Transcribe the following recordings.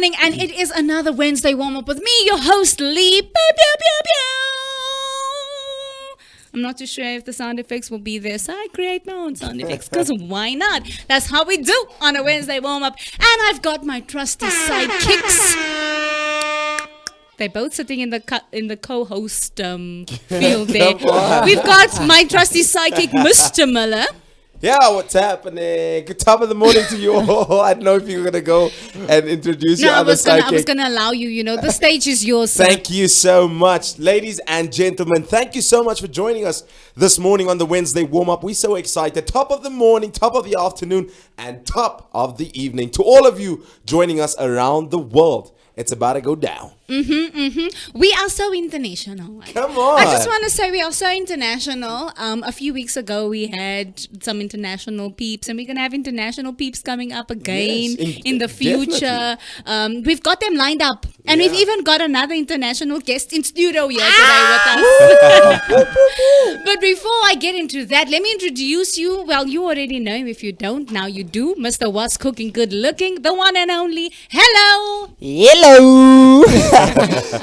morning, and it is another Wednesday warm-up with me, your host, Lee. Pew, pew, pew, pew. I'm not too sure if the sound effects will be there, so I create my own sound effects, because why not? That's how we do on a Wednesday warm-up. And I've got my trusty sidekicks. They're both sitting in the co-host field there. We've got my trusty sidekick, Mr. Miller. Yeah, what's happening? Good top of the morning to you all. I don't know if you're going to go and introduce your other sidekick. I was going to allow you, the stage is yours. Sir. Thank you so much. Ladies and gentlemen, thank you so much for joining us this morning on the Wednesday warm-up. We're so excited. Top of the morning, top of the afternoon, and top of the evening. To all of you joining us around the world, it's about to go down. We are so international. Come on. I just want to say we are so international. A few weeks ago, we had some international peeps, and we're going to have international peeps coming up again in the future. We've got them lined up, and we've even got another international guest in studio here today with us. But before I get into that, let me introduce you. Well, you already know him. If you don't, now you do. Mr. What's Cooking Good Looking, the one and only. Hello. Hello.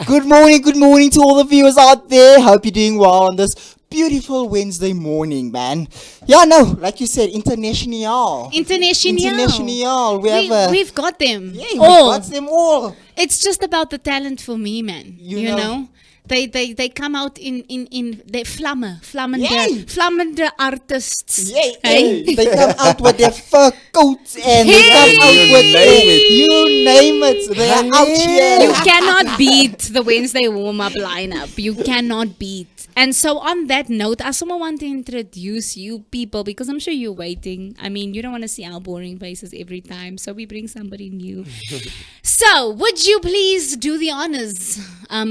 Good morning to all the viewers out there. Hope you're doing well on this beautiful Wednesday morning, man. Yeah, no, like you said, international. We've got them. Yeah, we've got them all. It's just about the talent for me, man. You know? They come out in the flammende artists. Hey. They come out with their fur coats and they come out with you name it. They are out here. You cannot beat the Wednesday warm-up lineup. You cannot beat. And so on that note, I somehow want to introduce you people because I'm sure you're waiting. I mean, you don't want to see our boring faces every time, so we bring somebody new. So, would you please do the honors?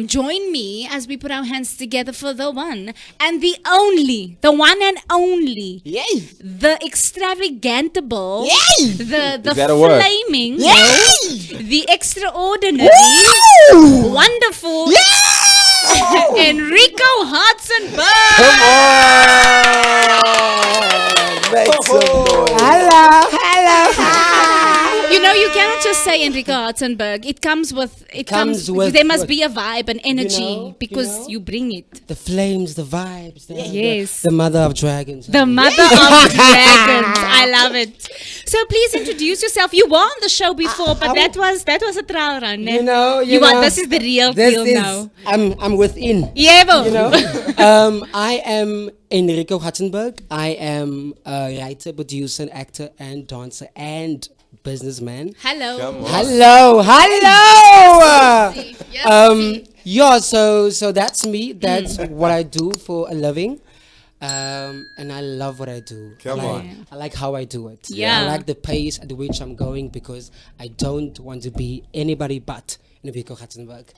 Join me as we put our hands together for the one and the only, the one and only, the extravagantable, the flaming, the extraordinary, wonderful, Enrico Hartzenberg. Come on, make some noise. Hello. You cannot just say Enrico Hartzenberg. It comes with. There must be a vibe, an energy, because you bring it. The flames, the vibes. Yes. The mother of dragons. The mother of dragons. I love it. So please introduce yourself. You were on the show before, but that was a trial run. You know. This is the real deal now. I'm within. Yeah, you know. I am Enrico Hartzenberg. I am a writer, producer, actor, and dancer, and businessman. Hello. So that's me. That's what I do for a living. And I love what I do. I like how I do it. Yeah. I like the pace at which I'm going because I don't want to be anybody but Enrico Hartzenberg.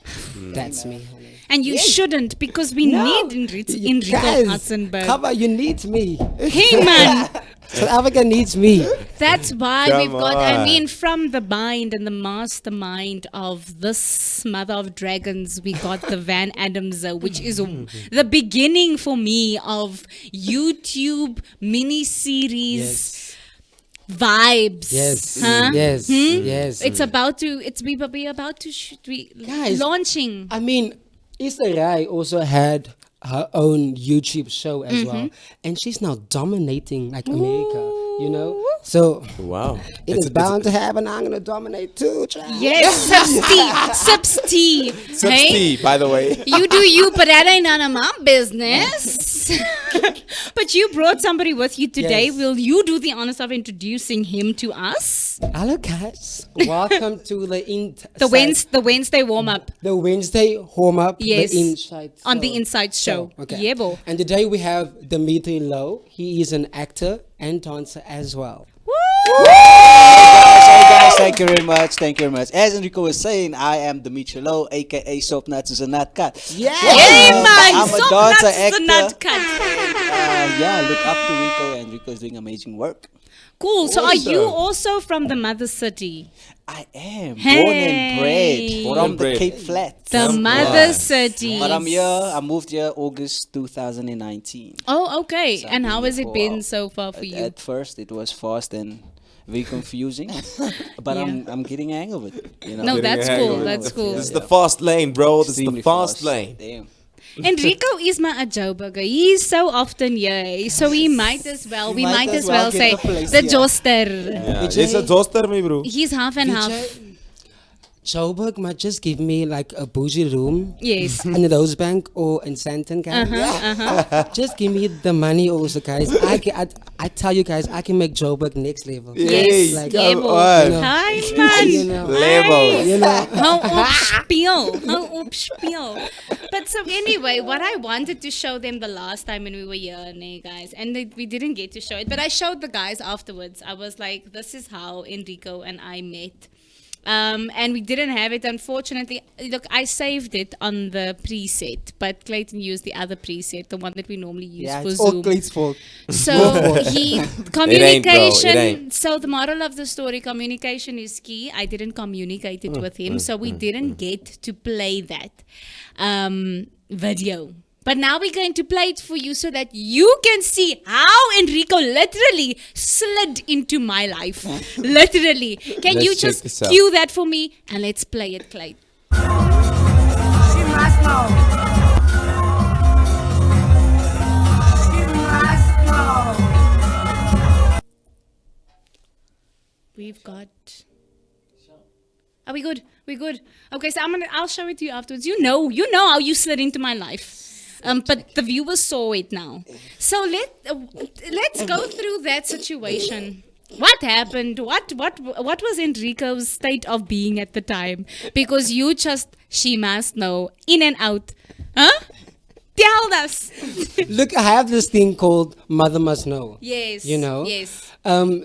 That's me. And you shouldn't, because we need Enrico Hartzenberg. Kaba, you need me. Hey, man. South Africa needs me. That's why we've got, from the mind and the mastermind of this mother of dragons, we got the Van Adams, which is the beginning for me of YouTube mini-series vibes. Yes. It's about to, we're about to shoot, launching. I mean, Issa Rai also had her own YouTube show as well, and she's now dominating like America, so it is bound to happen. I'm gonna dominate too, child. Yes. Sips tea, by the way. You do you, but that ain't none of my business. But you brought somebody with you today. Yes. Will you do the honors of introducing him to us? Hello guys, welcome to the Wednesday warm-up. The Wednesday warm-up. Yes. The Inside Show. On the Inside Show. Okay. Yeah, bo. And today we have Dimitri Louw. He is an actor and dancer as well. Hey guys, thank you very much. As Enrico was saying, I am Dimitri Louw, aka Soap Nuts is a Nut Cut. Yeah, man. I'm a dancer, actor. Nut cut. Look up to Rico, and Rico is doing amazing work. Cool. So are you also from the mother city? I am born and bred from the Cape Flats. The mother city. But I'm here. I moved here August 2019. Oh, okay. And how has it been so far for you? At first, it was fast and very confusing. But Yeah. I'm getting a hang of it. You know? No, Getting that's a hang cool. of it. That's cool. This is the fast lane, bro. This is the Extremely fast lane. Damn. Enrico is my Joburger. He's so often here, so we might as well. We might as well get say the place the here. Joster. Yeah. Vijay- It's a toaster, me, bro. He's half and half. Joburg might just give me like a bougie room Yes. in the Rose Bank or in Santon, guys. Just give me the money also, guys. I tell you guys, I can make Joburg next level. Yes. Like, Yeah, Come boy. on. Hi, man. You know. Levels. You know, How up spiel. How up spiel. But so anyway, what I wanted to show them the last time when we were here, guys, and we didn't get to show it, but I showed the guys afterwards. I was like, this is how Enrico and I met. And we didn't have it, unfortunately. Look, I saved it on the preset, but Clayton used the other preset, the one that we normally use Yeah, for it's all Zoom. Clay's fault. So he It ain't, communication. bro, it ain't. So the moral of the story, communication is key. I didn't communicate it with him, so we didn't get to play that video. But now we're going to play it for you so that you can see how Enrico literally slid into my life. Literally. Can Let's you check just this out. cue that for me and let's play it, Clayton. She must know. She must know. We've got. Are we good? We're good. Okay, so I'll show it to you afterwards. You know how you slid into my life. But the viewers saw it now. So let's go through that situation. What happened? What was Enrico's state of being at the time? Because she must know, in and out. Huh? Tell us. look, I have this thing called Mother Must Know. Yes. You know? Yes.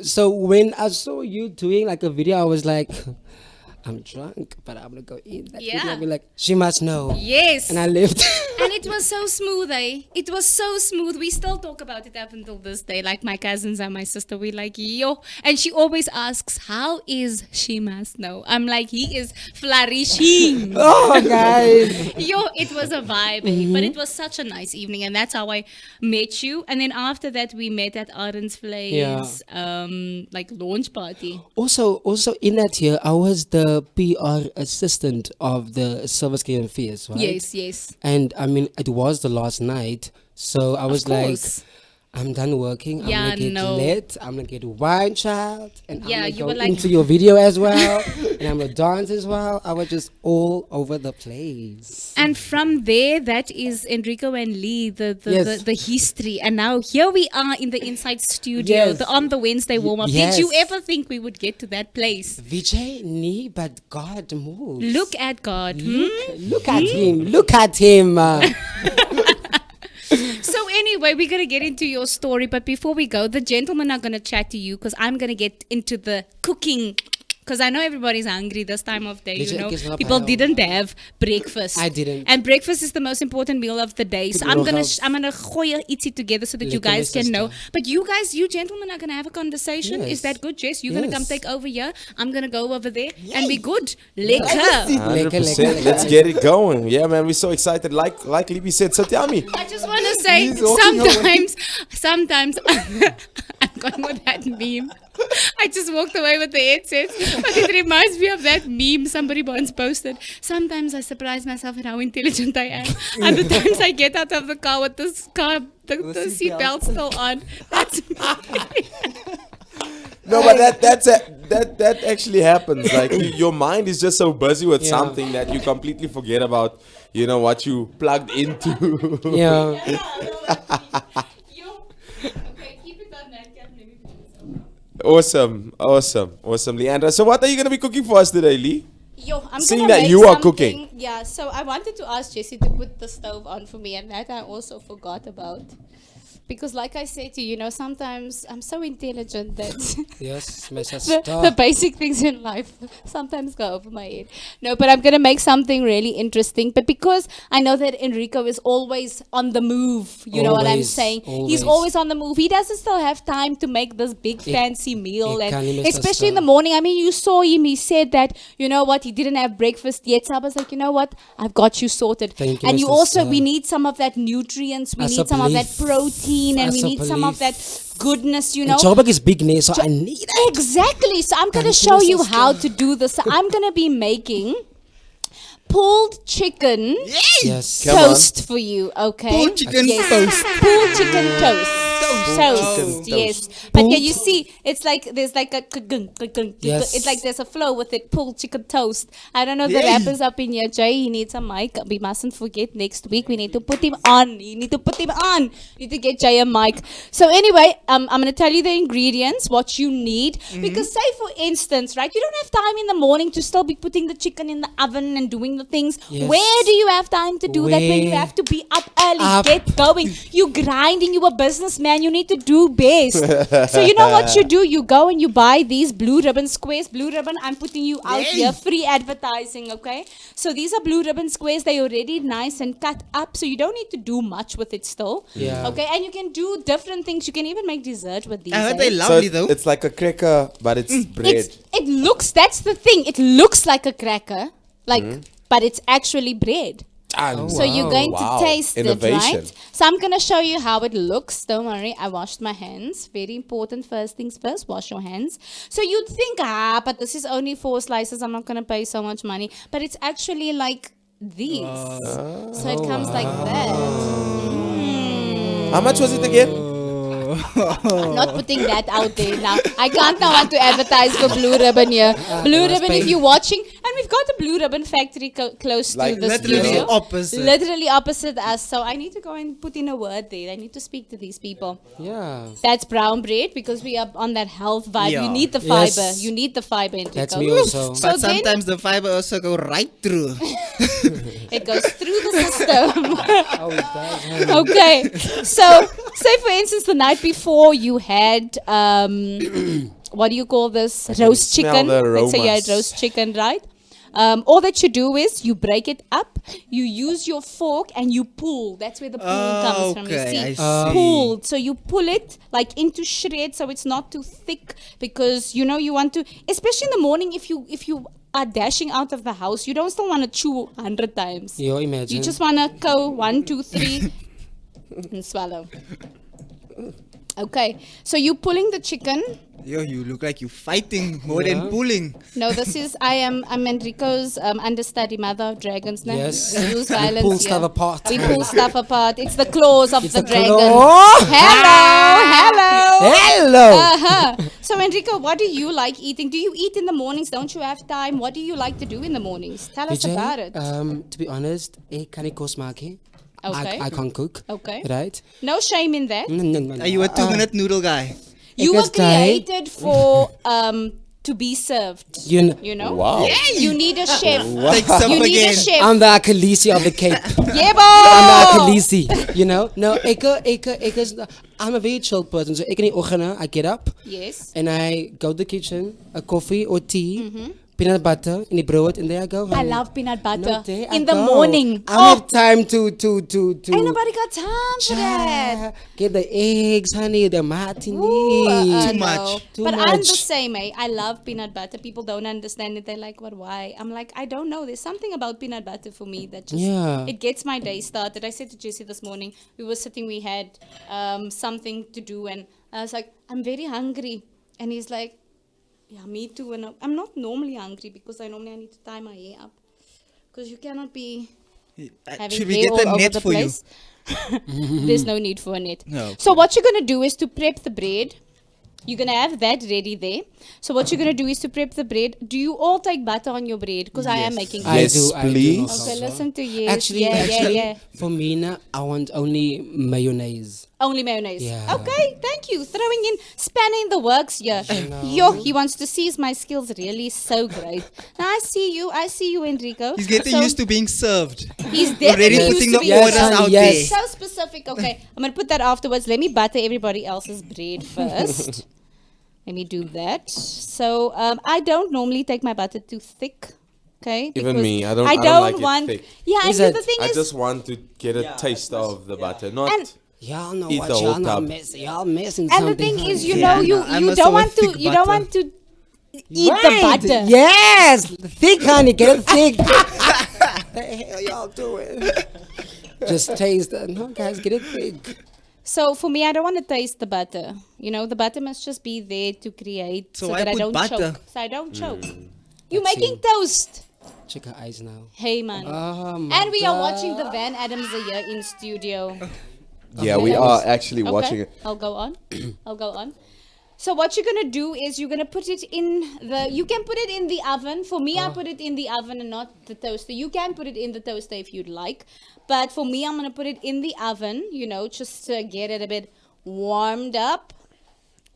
So when I saw you doing like a video, I was like, I'm drunk, but I'm gonna go in that video Yeah. and be like, she must know. Yes. And I left. And it was so smooth, eh? It was so smooth. We still talk about it up until this day. Like my cousins and my sister, we like, yo. And she always asks, how is she must know? I'm like, he is flourishing. Oh, guys. Yo, it was a vibe, eh? But it was such a nice evening. And that's how I met you. And then after that, we met at Arden's Place, like launch party. Also in that year, I was the PR assistant of the Service Care and Fears, right? Yes, yes. And I mean, it was the last night, so I was like, course. I'm done working. I'm Yeah, gonna get no. lit. I'm gonna get wine, child, and Yeah, I'm you gonna were go like- into your video as well, and I'm gonna dance as well. I was just all over the place. And from there, that is Enrico and Lee, Yes. the history. And now here we are in the inside studio, Yes. on the Wednesday warm-up. Yes. Did you ever think we would get to that place? Vijay, nee, but God moves. Look at God. Look at him. Look at him. So anyway, we're going to get into your story. But before we go, the gentlemen are going to chat to you because I'm going to get into the cooking. Because I know everybody's hungry this time of day, you know. People didn't have breakfast. I didn't. And breakfast is the most important meal of the day. So Good I'm little gonna helps. I'm gonna gooi ietsie together so that you Lekker, guys my can know. sister. But you gentlemen are gonna have a conversation. Is Yes. that good, Jess? You're gonna come Yes. take over here. I'm gonna go over there, and be good. Lekker. 100%. Let's get it going. Yeah, man, we're so excited. Like Libby said, so tell me. I just want to say, He's walking sometimes I'm going with that meme. I just walked away with the headset, but it reminds me of that meme somebody once posted. Sometimes I surprise myself at how intelligent I am. Other times I get out of the car with the seatbelt still on. That's me. No, but that actually happens. Like your mind is just so busy with something that you completely forget about, you know, what you plugged into. Yeah. Okay, keep it on that. Let me put this on. Awesome, Leandra. So what are you gonna be cooking for us today, Lee? Yo, I'm Seeing gonna that make you are something- cooking. Yeah, so I wanted to ask Jessie to put the stove on for me, and that I also forgot about. Because like I said to you, sometimes I'm so intelligent that Yes, my sister. the basic things in life sometimes go over my head. No, but I'm going to make something really interesting. But because I know that Enrico is always on the move, you know what I'm Always, saying? He's always. always on the move. He doesn't still have time to make this big fancy meal. ik And kan niet meer especially in staan. the morning. I mean, you saw him. He said that, you know what, he didn't have breakfast yet. So I was like, you know what, I've got you sorted. Thank you, and my you also, sister. we need some of that nutrients. We As need some of that alsjeblieft. protein. protein and we so need some of that goodness, you know. Joburg is big, ne, so I need it. Exactly. So I'm going to show you how to do this. So I'm going to be making pulled chicken Yes. Come on. toast for you, okay? Pulled chicken yes. toast. Pulled chicken toast. Toast, Chicken yes. toast. But can you see, it's like there's like a Yes. it's like there's a flow with it. Pulled chicken toast. I don't know the Yeah. rappers up in here. Jay, he needs a mic. We mustn't forget next week we need to put him on. You need to put him on. You need to get Jay a mic. So anyway, I'm gonna tell you the ingredients, what you need. Because say for instance, right, you don't have time in the morning to still be putting the chicken in the oven and doing the things. Yes. Where do you have time to do that when you Where? have to be up early? Up. Get going. You grinding, you a businessman, you need to do best. So you know what you do? You go and you buy these blue ribbon squares. Blue ribbon, I'm putting you out here, free advertising, okay? So these are blue ribbon squares. They're already nice and cut up, so you don't need to do much with it still. Yeah. Okay, and you can do different things. You can even make dessert with these. I heard eh? they So lovely though. it's like a cracker, but it's bread. It looks, that's the thing. It looks like a cracker, like, but it's actually bread. So you're going Wow. to taste Innovation. it, right? So I'm going to show you how it looks. Don't worry, I washed my hands. Very important. First things first, wash your hands. So you'd think, but this is only 4 slices. I'm not going to pay so much money. But it's actually like these. So it comes like that. How much was it again? I'm not putting that out there now. I can't now want to advertise for Blue Ribbon here. Blue Ribbon, if you're watching, and we've got a Blue Ribbon factory close Like to the literally studio. opposite. Literally opposite us. So I need to go and put in a word there. I need to speak to these people. Yeah. That's brown bread because we are on that health vibe. Yeah. You need the fiber. Yes. You need the fiber, Enrico. That's me also. So But then sometimes the fiber also go right through. it goes through the system. Oh, it does. Okay. So, say for instance, the night before you had what do you call this? Roast smell chicken. the Let's say you had aromas. roast chicken, right? All that you do is you break it up, you use your fork and you pull. That's where the pull comes from. You okay, see, I see. pulled. So you pull it like into shreds, so it's not too thick because you know you want to, especially in the morning. If you are dashing out of the house, you don't still want to chew 100 times. Yo, imagine. You just want to go 1, 2, 3 and swallow. Okay, so you pulling the chicken. Yo, you look like you fighting more than pulling. No, I'm Enrico's understudy, mother of dragons. No? Yes. We use We violence pull here. stuff apart. We pull stuff apart. It's the claws of It's the the dragon. claw. Hello. Hello. Uh-huh. So Enrico, what do you like eating? Do you eat in the mornings? Don't you have time? What do you like to do in the mornings? Tell us Vijay, about it. To be honest, ik kan niet koos maken. Okay. I can't cook. Okay. Right? No shame in that. No. Are you a 2-minute noodle guy? You Ik were is tijd. created for to be served. You know? Wow. You need a chef. Take some You need a again. chef. I'm the Khaleesi of the Cape. Yeah, I'm boy. the Khaleesi. You know? No, I'm a very chill person. So in the ochtend, I get up Yes. and I go to the kitchen, a coffee or tea, peanut butter in the bread, and there I go. I honey. love peanut butter No, there I in the go. morning. I don't have time to ain't nobody got time for that. get the eggs, honey, the martini. Too No. much. Too But I'm the much. same, eh? I love peanut butter. People don't understand it. They're like, "What? Why?" I'm like, I don't know. There's something about peanut butter for me that just Yeah. it gets my day started. I said to Jesse this morning, we were sitting, we had something to do, and I was like, I'm very hungry, and he's like, yeah, me too. And I'm not normally hungry because I need to tie my hair up because you cannot be having Should we hair get all a over net the for you? place. There's no need for a net. No. So what you're gonna do is to prep the bread. You're gonna have that ready there. So what you're gonna do is to prep the bread. Do you all take butter on your bread? Because I am making I bread. Yes, do, I do please. also. Okay, listen to yes. Actually, yeah. for me now, I want only mayonnaise. Only mayonnaise. Yeah. Okay, thank you. Throwing in, spanning the works here. Yo, he wants to seize my skills really so great. Now I see you, Enrico. He's getting So used to being served. He's Already definitely putting used to the be orders Yes, out yes. there. so specific. Okay, I'm gonna put that afterwards. Let me butter everybody else's bread first. Let me do that. So I don't normally take my butter too thick. Okay. Even because me, I don't like it want. thick. Yeah, Is and it? the thing I is, just want to get a taste of the butter, not. And- Y'all know Eat what the whole y'all not tub. missing. Y'all missing and the something. thing is, honey. you Yeah, know, you no, I'm you also don't a want to thick you don't butter. want to eat the Right. butter. Yes, thick, honey, get it thick. The hell y'all doing? Just taste it. No, guys, get it thick. So for me, I don't want to taste the butter. You know, the butter must just be there to create So so why that I put don't butter? choke. So I don't choke. You're Let's making see. toast. Check her eyes now. Hey man. Oh my And we are God. watching the Van Adams here in studio. Yeah, we are actually watching it. I'll go on. I'll go on. So what you're gonna do is you're gonna put it in the. You can put it in the oven. For me, I put it in the oven and not the toaster. You can put it in the toaster if you'd like, but for me, I'm gonna put it in the oven. You know, just to get it a bit warmed up.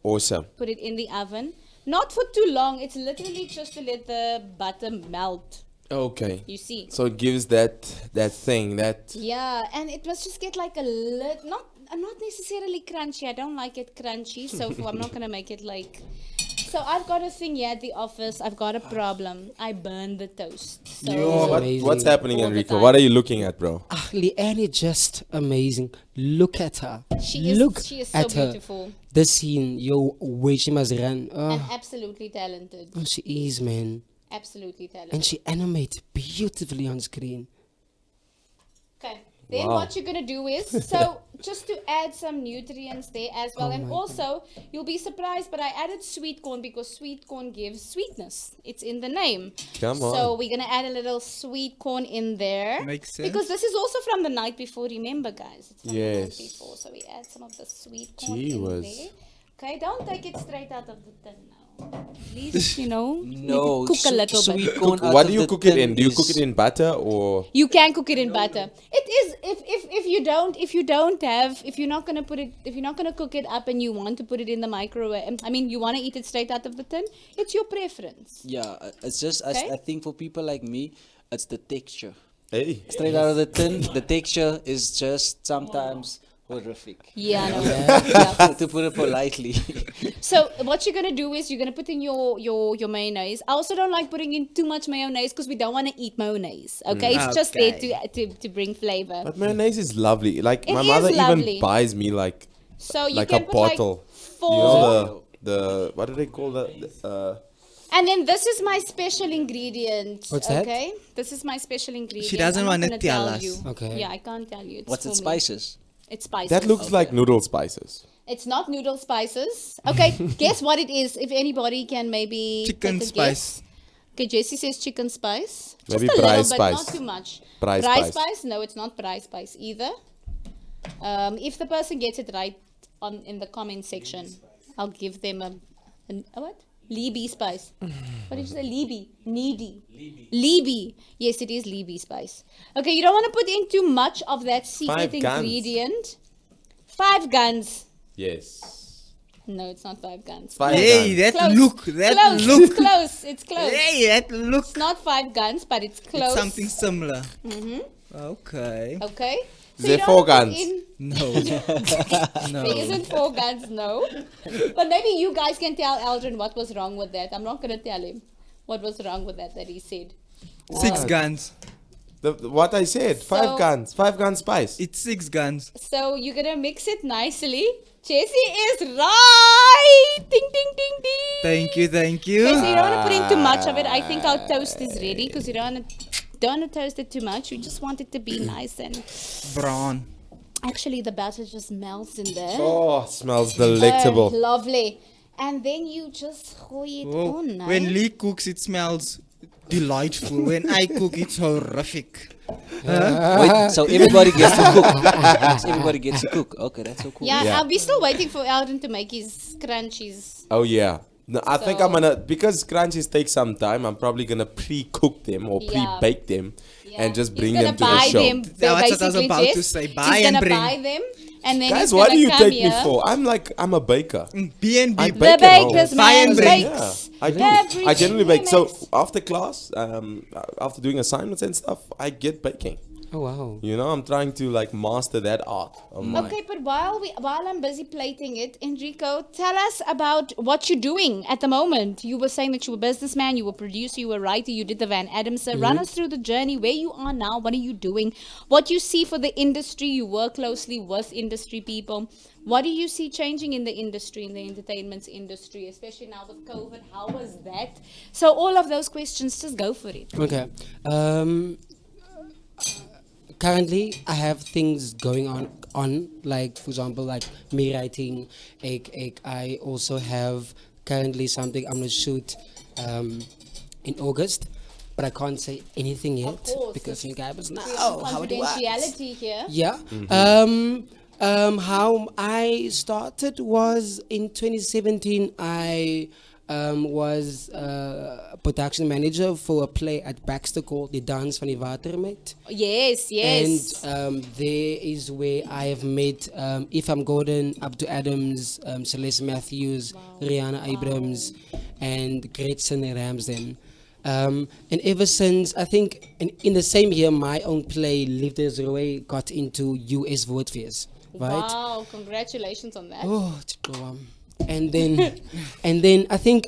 Awesome. Put it in the oven. Not for too long. It's literally just to let the butter melt. Okay. You see. So it gives that thing that. Yeah, and it must just get like a not necessarily crunchy. I don't like it crunchy, so I'm not gonna make it like. So I've got a thing here at the office. I've got a problem. I burned the toast. So What's happening, All the Enrico? time. What are you looking at, bro? Ah, Leanne is just amazing. Look at her. She is so at her. beautiful The scene, yo, way she must run. and Oh, absolutely talented. she is, man. Absolutely talented. And she animates beautifully on screen. Okay. Then Wow. what you're gonna do is so just to add some nutrients there as well, and also you'll be surprised, but I added sweet corn because sweet corn gives sweetness. It's in the name. Come on. So we're gonna add a little sweet corn in there. Makes sense. Because this is also from the night before. Remember, guys, it's from the night Yes. before. So we add some of the sweet corn Gee in whiz. there. Okay, don't take it straight out of the tin now. Please, you know, No, cook a little sweet bit. corn out What of do you the cook it tin in? Do you is- cook it in butter or? You can cook it in butter. It is if you're not gonna cook it up and you want to put it in the microwave. I mean, you want to eat it straight out of the tin. It's your preference. Yeah, it's just Okay. I think for people like me, it's the texture. Hey. Straight out of the tin, the texture is just sometimes horrific. Yeah, I know. Yeah. To put it politely. So what you're gonna do is you're gonna put in your mayonnaise. I also don't like putting in too much mayonnaise because we don't want to eat mayonnaise. Okay, it's just there to bring flavor. But mayonnaise is lovely. Like It my is mother lovely. even buys me like So you like can a put bottle. like 4. You know the what do they call that? And then this is my special ingredient. What's that? Okay, this is my special ingredient. She doesn't I'm not wanna gonna tell us. you. Okay. Yeah, I can't tell you. It's What's for it, me. spices? It's spices. That looks like noodle spices. It's not noodle spices. Okay, guess what it is? If anybody can maybe Chicken take a guess. spice. Okay, Jessie says chicken spice. Just Maybe a braai little, but spice. not too much. Braai Braai spice. No, it's not braai spice either. If the person gets it right in the comment section, I'll give them a what? Libby spice. What did you say? Libby. Needy. Libby. Yes, it is Libby spice. Okay, you don't want to put in too much of that secret 5 guns. ingredient. 5 guns. Yes. No, it's not 5 guns. 5 Hey, guns. that look, that close. look. It's close. It's close. Hey, that look. It's not 5 guns, but it's close. It's something similar. Okay. Okay. Is there 4 guns? No. There isn't 4 guns, no. But maybe you guys can tell Aldrin what was wrong with that. I'm not going to tell him what was wrong with that he said. 6 guns. What I said, 5 So- guns, 5 gun spice. It's 6 guns. So you're going to mix it nicely. Jessie is right. Ding, ding, ding, ding. Thank you, thank Okay, you. so you don't want to put in too much of it. I think our toast is ready because you don't want to toast it too much. You just want it to be nice and Brown. actually the batter just melts in there. Oh, smells delectable. Lovely. And then you just gooi it Oh, on. when eh? Lee cooks, it smells delightful. When I cook, it's horrific. Wait, so everybody gets to cook. So everybody gets to cook. Okay, that's so cool. Yeah, Yeah. I'll be still waiting for Alden to make his crunchies. Oh yeah. No, I think So- I'm gonna, because crunchies take some time, I'm probably gonna pre-cook them or Yeah. pre-bake them Yeah. and just He's bring gonna them to the buy show. them, That's what I was basically, about to Jess. say. Buy He's and gonna bring. buy them, and then Guys, he's what gonna do you come take me here. for? I'm a baker. B&B. I The bake at home. baker's Buy and man bring. bakes. I do. Everything I generally he bake. So makes. after class, after doing assignments and stuff, I get baking. Oh wow. You know, I'm trying to like master that art of mine. Okay, but while I'm busy plating it, Enrico, tell us about what you're doing at the moment. You were saying that you were a businessman, you were a producer, you were a writer, you did the Van Adams. Run us through the journey, where you are now, what are you doing, what you see for the industry. You work closely with industry people. What do you see changing in the industry, in the entertainment industry, especially now with COVID? How was that? So all of those questions, just go for it. Okay. Currently, I have things going on. Like for example, like me writing. I also have currently something I'm gonna shoot in August, but I can't say anything yet because you guys know how it works. Confidentiality here. Yeah. How I started was in 2017. I was production manager for a play at Baxter called The Dance van die Watermeid. Yes, yes. And there is where I have met Ifam Gordon, Abdu Adams, Celeste Matthews, Rihanna Abrams, and Gretchen Ramsden. And ever since, I think in the same year, my own play, Liefdes Roy, got into US Woordfears. Right? Wow, congratulations on that. Oh, and then I think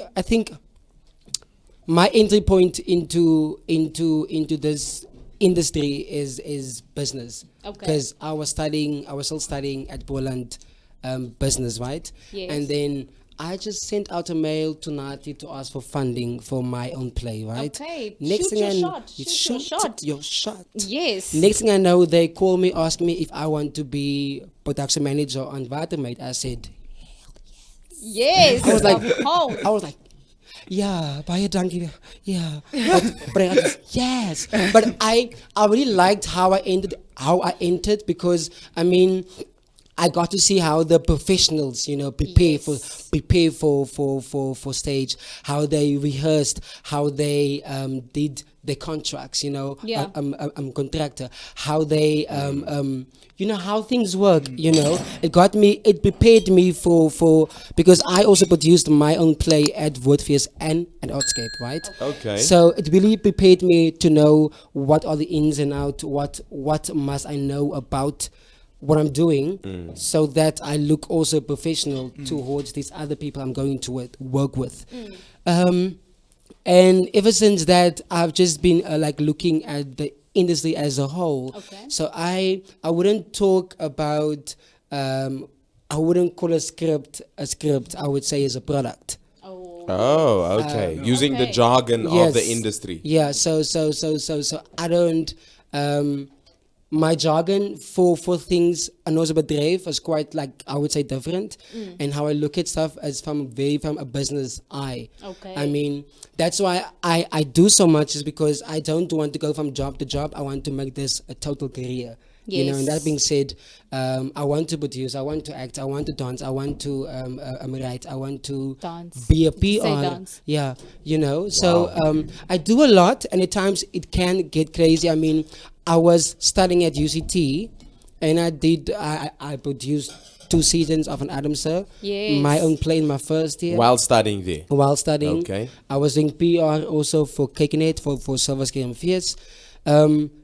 my entry point into this industry is business. Okay. Because I was still studying at Boland business, right? Yes. And then I just sent out a mail to Nati to ask for funding for my own play, right? Okay, Next shoot thing your I shot, you shoot your shot. your shot. Yes. Next thing I know, they call me, ask me if I want to be production manager on Watermeid. I said, Yes. I was like, of course. I was like, yeah, baie dankie. Yeah, but I just, yes. But I really liked how I entered because I mean, I got to see how the professionals, prepare for stage, how they rehearsed, how they did their contracts, Yeah. contractor, how they, how things work, it prepared me for, because I also produced my own play at Woordfears and at Artscape, right? Okay. So it really prepared me to know what are the ins and outs, what must I know about what I'm doing, so that I look also professional towards these other people I'm going to work with. And ever since that, I've just been looking at the industry as a whole. Okay. So I wouldn't talk about, I wouldn't call a script. I would say is a product. Oh, okay. Using the Okay. jargon of Yes. the industry. Yeah. So I don't. My jargon for things and also bedrijf is quite I would say different, and how I look at stuff as from a business eye. Okay. I mean, that's why I do so much is because I don't want to go from job to job. I want to make this a total career. And that being said, I want to produce, I want to act, I want to dance, I want to write, I want to Dance. be a Say PR. dance. Yeah, So I do a lot, and at times it can get crazy. I mean, I was studying at UCT, and I produced 2 seasons of an Adam Sir. Yes. My own play in my first year. While studying there. While studying. Okay. I was doing PR also for KKNet, for Silver Scale Fears.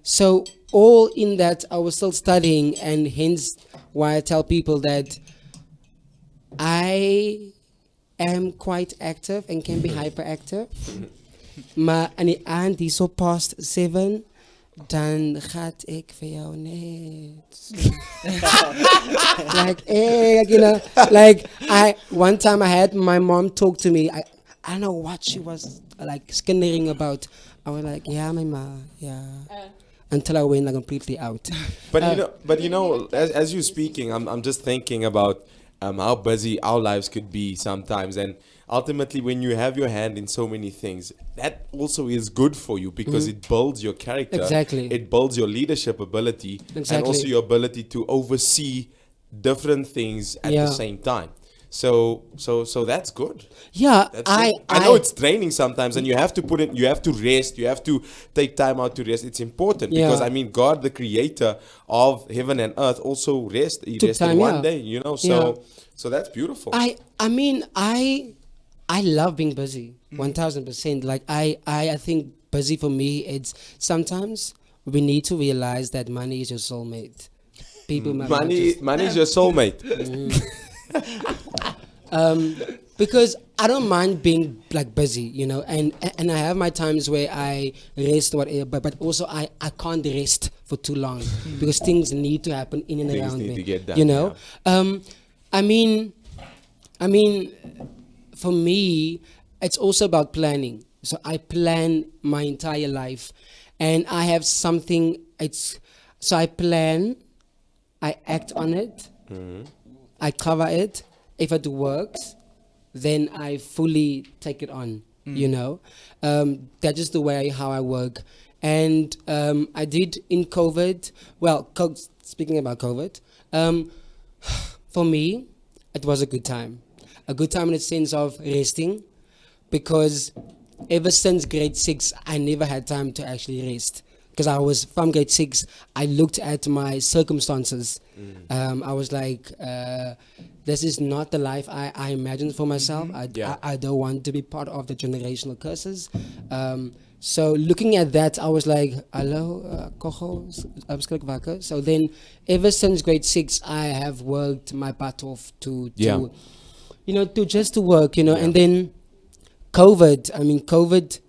So all in that, I was still studying, and hence why I tell people that I am quite active and can be hyperactive. Maar aan die aand die so past 7, dan gaat ik voor jou net. One time I had my mom talk to me. I don't know what she was skinnering about. I was like, yeah, my ma, yeah. Until I went completely out. But as you're speaking, I'm just thinking about how busy our lives could be sometimes, and ultimately when you have your hand in so many things, that also is good for you because it builds your character. Exactly. It builds your leadership ability and Exactly. also your ability to oversee different things at Yeah. the same time. So that's good. Yeah, That's good. I know it's draining sometimes, and you have to you have to rest, you have to take time out to rest. It's important because Yeah. I mean, God, the creator of heaven and earth, also rest. He Took rested time, one yeah. day, So, Yeah. so that's beautiful. I mean, I love being busy, 1000%. I think busy for me, it's sometimes we need to realize that money is your soulmate. People, Money is your soulmate. Because I don't mind being busy, and I have my times where I rest, whatever, but also I can't rest for too long because things need to happen in and Things around need me. to get done, I mean, for me, it's also about planning. So I plan my entire life, and I have something. So I plan. I act on it, I cover it. If it works, then I fully take it on. You know, that's just the way how I work. And I did in COVID. Well, speaking about COVID, for me, it was a good time. A good time in the sense of resting, because ever since grade 6, I never had time to actually rest. Because I was from grade 6, I looked at my circumstances. I was like, this is not the life I imagined for myself. I don't want to be part of the generational curses. So looking at that, I was like, hello, Kocho, skrik wakker. So then, ever since grade 6, I have worked my butt off to just to work, and then COVID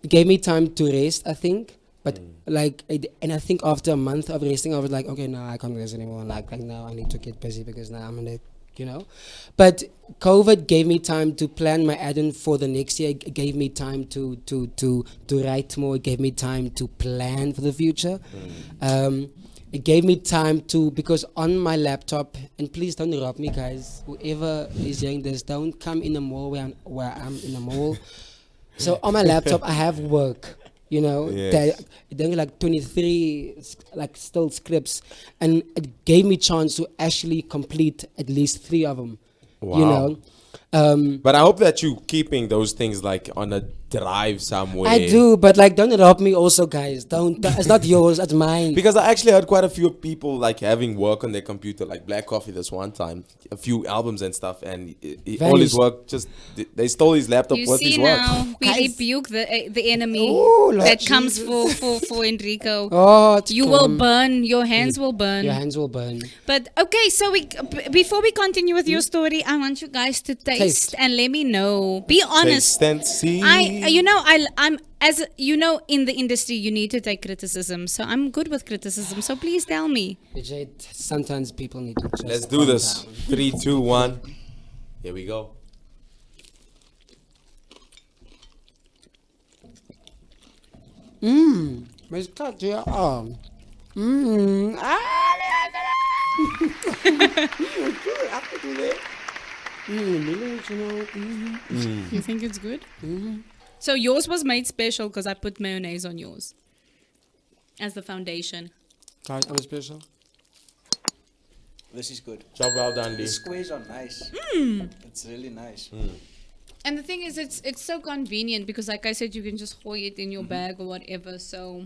gave me time to rest, I think. But and I think after a month of resting, I was like, okay, no, I can't rest anymore. Like now I need to get busy because now I'm in it, But COVID gave me time to plan my add-on for the next year. It gave me time to write more. It gave me time to plan for the future. It gave me time to, because on my laptop, and please don't interrupt me, guys. Whoever is hearing this, don't come in the mall where I'm in the mall. So on my laptop, I have work. Then like 23 still scripts, and it gave me chance to actually complete at least 3 of them. Wow. But I hope that you keeping those things like on a drive somewhere. I do, but don't interrupt me also, guys. Don't. It's not yours, it's mine. Because I actually heard quite a few people having work on their computer, like Black Coffee this one time, a few albums and stuff, and all his work they stole his laptop with his work. You see now, we rebuke the enemy that comes for Enrico. Oh, you will burn. Your hands will burn. Your hands will burn. But okay, so before we continue with your story, I want you guys to taste and let me know. Be honest. Taste and see. I'm as you know, in the industry you need to take criticism, so I'm good with criticism, so please tell me. Sometimes people need to just let's do this. 3, 2, 1. Here we go. Mas cut your arm. You think it's good? So yours was made special because I put mayonnaise on yours as the foundation. I'm special. This is good. Job well done, Lee. The squares are nice. It's really nice. And the thing is, it's so convenient because, like I said, you can just hold it in your bag or whatever. So,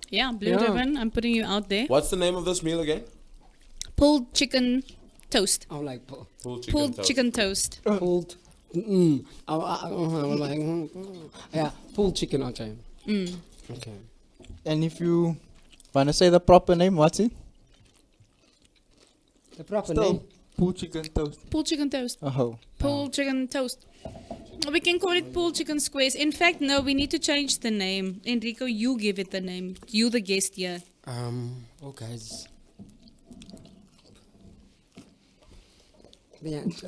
yeah, Blue Ribbon, I'm putting you out there. What's the name of this meal again? Pulled chicken toast. I like Pulled chicken toast. Pulled. Pulled chicken. Okay. Okay. And if you want to say the proper name, what's it? The proper name? Pulled chicken toast. Pulled chicken toast. Oh. Pulled chicken toast. We can call it pulled chicken squares. In fact, no, we need to change the name. Enrico, you give it the name. You the guest here. Guys.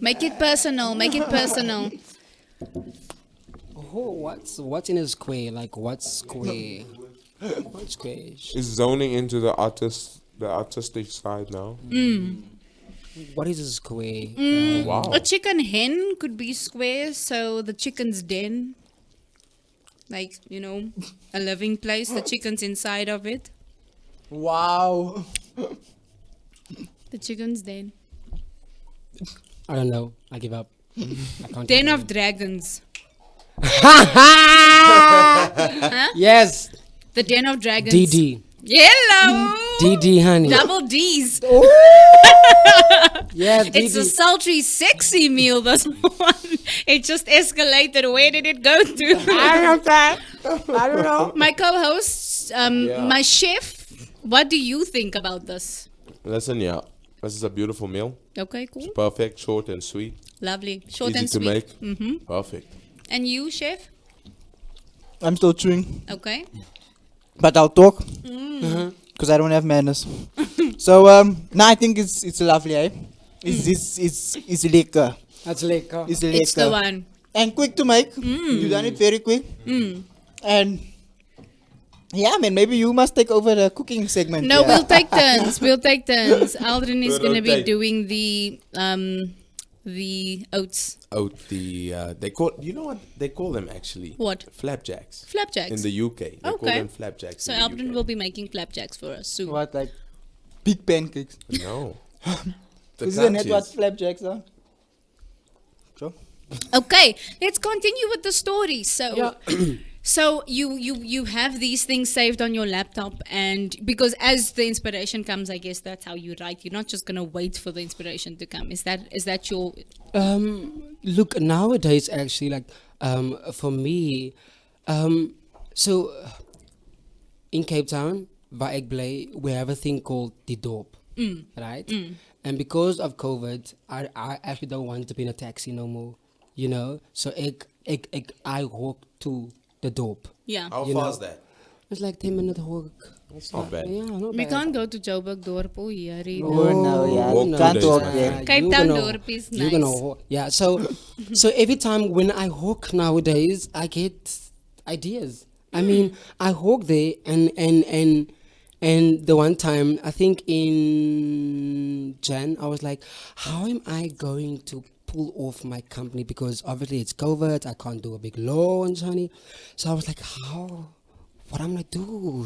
Make it personal. Make it personal. What's in a square? What's square? What's square? Is zoning into the artistic side now. What is a square? Wow. A chicken hen could be square, so the chicken's den. A living place. The chicken's inside of it. Wow. The chicken's den. I don't know. I give up. I can't. Den of dragons. Yes. The den of dragons. DD. Hello. DD, honey. Double D's. Yeah, DD. It's a sultry, sexy meal, this one. It just escalated. Where did it go to? I don't know. My co-host, my chef, what do you think about this? Listen, this is a beautiful meal. Okay, cool. It's perfect, short and sweet. Lovely. Short Easy and to sweet. make. Perfect. And you, chef? I'm still chewing, Okay. but I'll talk because I don't have manners. So no, I think it's lovely, eh? It's lekker. That's lekker. It's It's the lekker one. and quick to make. You done it very quick, and Yeah, man. Maybe you must take over the cooking segment. No, yeah. we'll take turns. We'll take turns. Aldrin is We'll going to be rotate. doing the oats. They call, you know what they call them actually? What? Flapjacks. Flapjacks. In the UK. They call Okay. them flapjacks. So in the Aldrin UK. will be making flapjacks for us soon. What, like big pancakes? No. The Isn't it what crunchies. flapjacks are? Sure. Okay, let's continue with the story. So, so you have these things saved on your laptop, and because as the inspiration comes, I guess that's how you write. You're not just gonna wait for the inspiration to come. Is that your? Look, nowadays actually, like for me, so in Cape Town, waar ek bly, we have a thing called the dorp, right? And because of COVID, I actually don't want to be in a taxi no more, you know. So I walk to the dorp. Yeah, How You far know. is that? It's like 10-minute walk. That's not bad. Yeah, not we bad. can't go to Joburg Dorp. Oh, yeah, Oh, no, yeah. Walk You two can't days, walk man. there. Cape you Town gonna- Dorp is you're gonna nice. walk. Yeah, so every time when I walk nowadays, I get ideas. I mean, I walk there and the one time I think in Jan, I was like, how am I going to pull off my company, because obviously it's COVID, I can't do a big launch, honey. So I was like, what am I gonna do?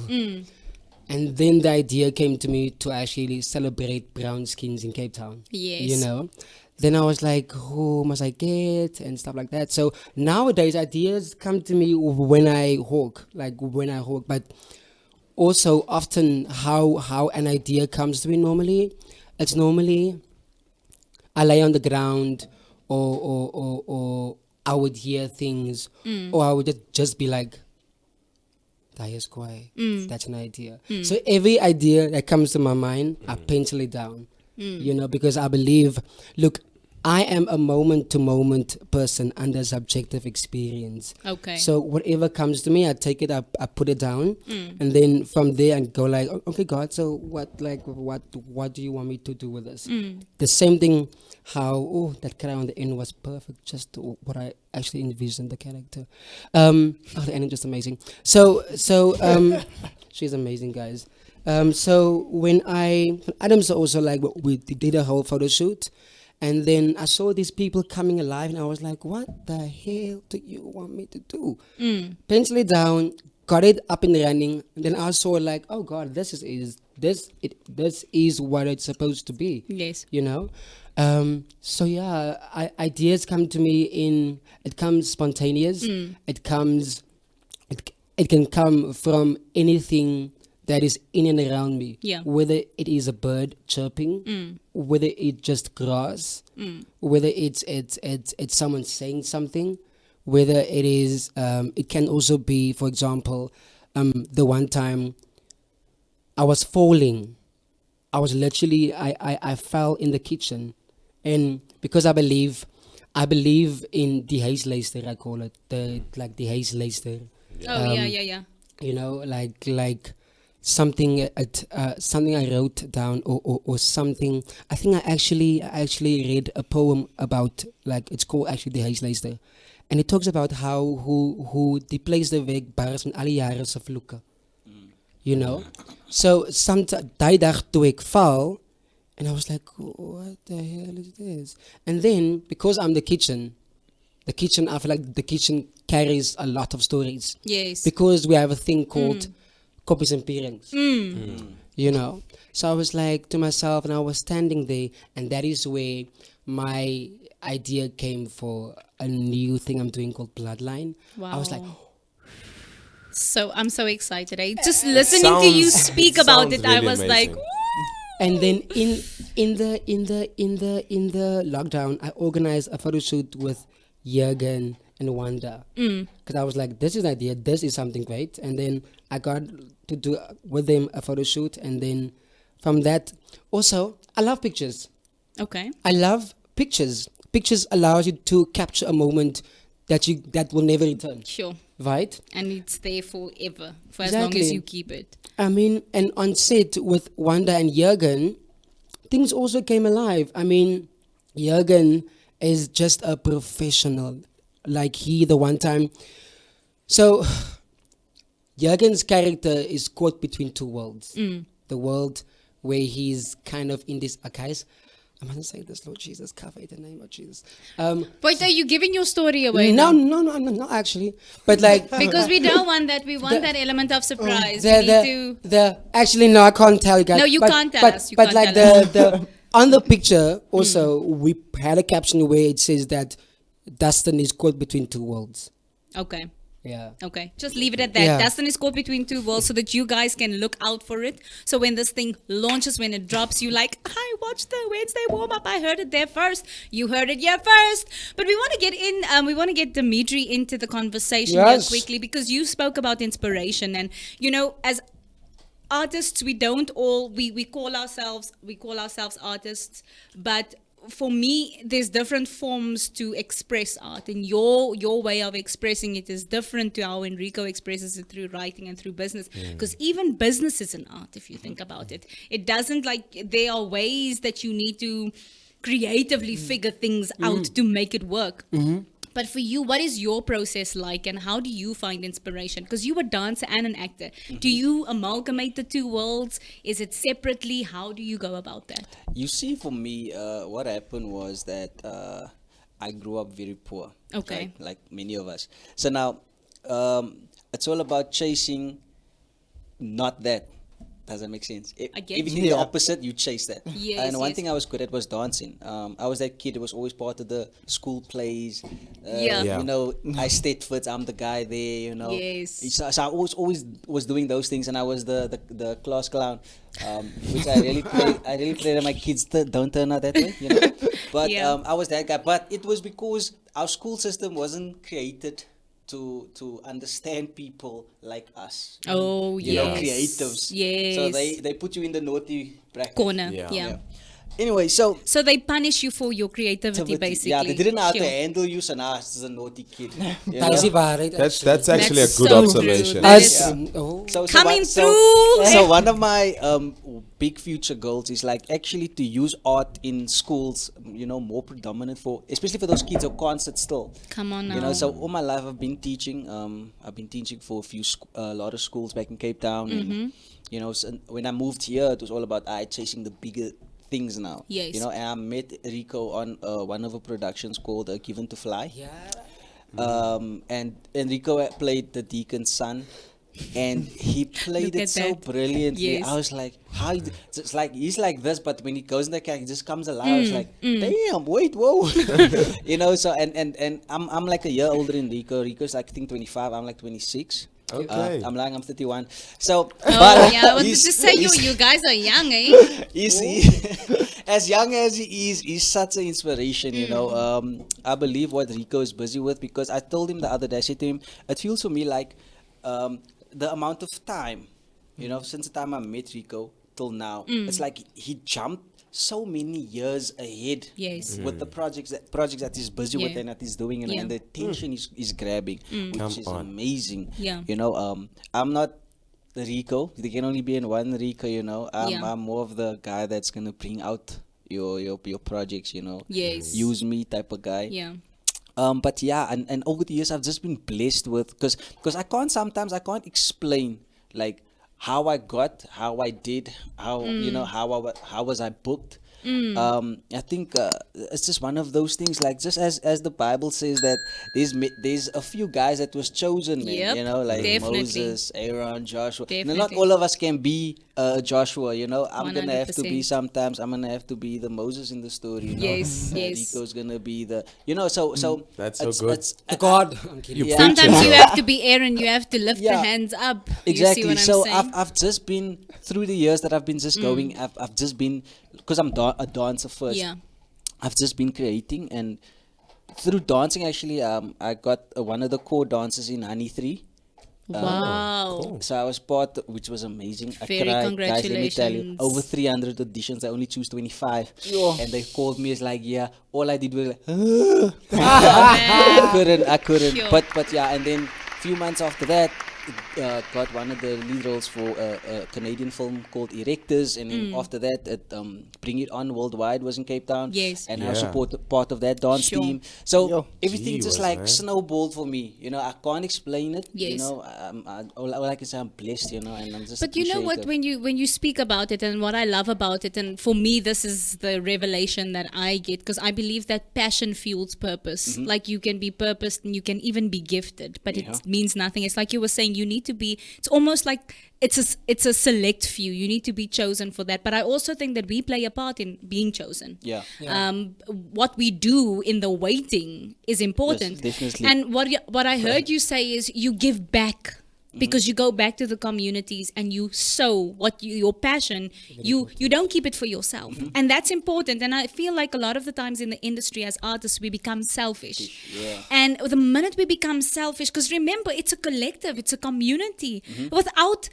And then the idea came to me to actually celebrate brown skins in Cape Town. Yes. You know? Then I was like, who must I get? And stuff like that. So nowadays ideas come to me when I walk. But also often how an idea comes to me normally, it's normally I lay on the ground or I would hear things or I would just be like, that's an idea. So every idea that comes to my mind, I pencil it down. You know, because I believe, look, I am a moment-to-moment person under subjective experience. Okay. So whatever comes to me, I take it up, I put it down, and then from there I go like, okay, God, so what do you want me to do with this? The same thing. How that cry on the end was perfect, just to what I actually envisioned the character. The ending just amazing. So she's amazing, guys. So when Adam's also like, we did a whole photo shoot. And then I saw these people coming alive, and I was like, what the hell do you want me to do? Pencil it down, got it up and running. And then I saw like, oh God, this is what it's supposed to be. Yes. You know? So yeah, ideas come to me it comes spontaneous. It can come from anything that is in and around me. Yeah. Whether it is a bird chirping, whether it's just grass, whether it's someone saying something, whether it is it can also be, for example, the one time I was falling. I was literally I fell in the kitchen, and because I believe in the huisluister, I call it the huisluister. Oh, yeah. You know, like something I wrote down or something. I think I actually read a poem about, like, it's called actually the huisluister, and it talks about how who die pleiste weg bars van alle jare se vloeke. You know, so die dag toe ek val, and I was like, what the hell is this? And then because I'm the kitchen, I feel like the kitchen carries a lot of stories. Yes. Because we have a thing called copies and parents. You know, so I was like to myself, and I was standing there, and that is where my idea came for a new thing I'm doing called Bloodline. I was like, so I'm so excited. Just listening to you speak about it, I really was like, amazing. and then in the lockdown, I organized a photo shoot with Jürgen and Wanda, because I was like, this is an idea, this is something great. And then I got to do with them a photo shoot, and then from that, also I love pictures. okay. I love pictures. Pictures allows you to capture a moment that will never return, Sure. right? And it's there forever, for as long as Exactly. you keep it. I mean, and on set with Wanda and Jürgen, things also came alive. I mean, Jürgen is just a professional. Like the one time. So Jurgen's character is caught between two worlds. The world where he's kind of in this, guys, I'm going to say this, Lord Jesus, cover it in the name of Jesus. But are you giving your story away? No, now? no, I'm not actually. But like... Because we don't want that. We want that element of surprise. Actually, no, I can't tell you guys. No, you can't tell us. You but can't like tell the on the picture, also, we had a caption where it says that Dustin is caught between two worlds. Okay. Yeah. Okay. Just leave it at that. Yeah. Dustin is caught between two worlds so that you guys can look out for it. So when this thing launches, when it drops, you like, I watched the Wednesday warm up. I heard it there first. You heard it here first. But we want to get in, we want to get Dimitri into the conversation here quickly, because you spoke about inspiration. And, you know, as artists, we don't all, we call ourselves artists, but for me, there's different forms to express art, and your way of expressing it is different to how Enrico expresses it through writing and through business. Because even business is an art, if you think about it. It doesn't, like, there are ways that you need to creatively figure things out to make it work. But for you, what is your process like, and how do you find inspiration? Because you were a dancer and an actor. Do you amalgamate the two worlds? Is it separately? How do you go about that? You see, for me, what happened was that I grew up very poor. Okay. Like many of us. So now, it's all about chasing not that. Does that make sense? I get Everything you. the opposite, you chase that. Yes, and one yes. thing I was good at was dancing. I was that kid who was always part of the school plays. Yeah. You know, I stayed fit. I'm the guy there. You know. Yes. So I always was doing those things, and I was the class clown, which I really pray that my kids don't turn out that way. You know. But Yeah. I was that guy. But it was because our school system wasn't created to understand people like us. Oh, You know, yes. creatives. Yes. So they put you in the naughty bracket. Corner. Yeah. Yeah. Anyway, so So they punish you for your creativity, basically. yeah, they didn't know how to Sure. handle you, so now this is a naughty kid. You That is know? valid, That's actually That's a good so observation. true. That is- So Coming so through. So one of my big future goals is like actually to use art in schools, you know, more predominant for, especially for those kids who can't sit still. Come on now. You know, so all my life I've been teaching. I've been teaching for a lot of schools back in Cape Town. And, you know, so when I moved here, it was all about chasing the bigger things now. Yes. You know, and I met Rico on one of her productions called Given to Fly. And Enrico played the deacon's son, and he played Look it at so that. brilliantly. Yes. I was like, how? It's like he's like this, but when he goes in the character, he just comes alive. I was like, damn, wait, whoa, you know. So and I'm like a year older than Rico. Rico's like I think 25. I'm like 26. Okay. I'm lying. I'm 31. So, Oh, yeah. I wanted to he's- say he's- you guys are young, eh? as young as he is, he's such an inspiration, you know. I believe what Rico is busy with, because I told him the other day, I said to him, it feels for me like the amount of time, you know, since the time I met Rico till now, it's like he jumped so many years ahead. Yes. With the projects that he's busy with Yeah. and that he's doing, and, Yeah. and the attention is grabbing, which Come is on. amazing. Yeah. You know, I'm not the Rico. There can only be in one Rico, you know. Yeah. I'm more of the guy that's gonna bring out your projects, you know. Yes. Use me type of guy. Yeah. But yeah, and over the years I've just been blessed with, because I can't explain like how I got, how I did, how you know, how was I booked. I think it's just one of those things, like just as the Bible says that there's a few guys that was chosen, man, Yep, you know, like definitely. Moses, Aaron, Joshua. Now, not Definitely. all of us can be Joshua, you know. I'm gonna have to be 100%. sometimes. I'm gonna have to be the Moses in the story, you know. Yes, yes. Rico's gonna be the, you know. So That's so it's- good. it's- The God. I'm kidding. You Yeah. preach it, Sometimes you bro. have to be Aaron. You have to lift the Yeah. hands up. Exactly. You see what So I'm saying? I've just been through the years that I've been just going. I've just been, because I'm a dancer first. Yeah. I've just been creating, and through dancing actually, I got one of the core dancers in Honey 3. Wow. So I was part, which was amazing. Very I cried, guys. Let me tell you, congratulations. over 300 auditions. I only choose 25, and they called me as like, yeah. All I did was like, I couldn't. Sure. But yeah, and then few months after that, got one of the lead roles for a Canadian film called Erectors, and then after that, Bring It On Worldwide was in Cape Town. Yes. And I was part of that dance Sure. team. So Yo. everything Gee just whiz, like man. snowballed for me. You know, I can't explain it. You Yes. know, all I can say, I'm blessed. You know, and I'm just. But you know what? appreciative. When you speak about it, and what I love about it, and for me, this is the revelation that I get, because I believe that passion fuels purpose. Like you can be purposed, and you can even be gifted, but Yeah. it means nothing. It's like you were saying, you need to be. It's almost like it's a select few. You need to be chosen for that. But I also think that we play a part in being chosen. Yeah. What we do in the waiting is important. Yes, definitely. And what I heard you say is you give back. Because you go back to the communities and you sow your passion, you don't keep it for yourself, and that's important. And I feel like a lot of the times in the industry as artists we become selfish, and the minute we become selfish, because remember it's a collective, it's a community. Without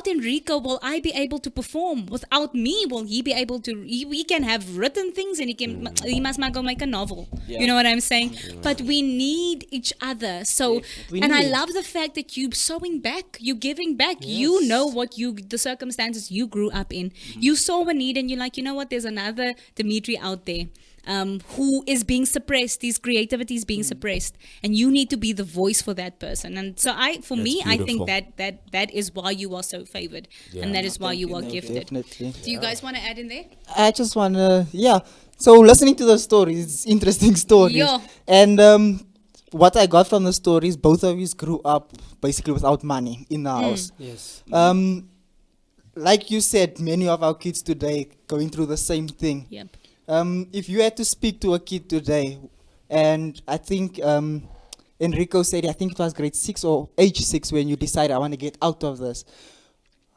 Enrico, will I be able to perform? Without me, will he be able to? We can have written things, and he must go make a novel. You know what I'm saying? But we need each other. So, and I love the fact that you're sowing back, you giving back. You know what the circumstances you grew up in. You saw a need, and you're like, you know what? There's another Dimitri out there. Who is being suppressed, his creativity is being suppressed, and you need to be the voice for that person. And so I think that is why you are so favored, and that is why you are gifted. Definitely. Do you guys want to add in there? I just wanna, So listening to the stories, it's interesting stories. Yeah. And what I got from the stories, both of you grew up basically without money in the house. Yes. Like you said, many of our kids today going through the same thing. Yep. If you had to speak to a kid today, and I think Enrico said, I think it was grade 6 or age 6 when you decided, I want to get out of this.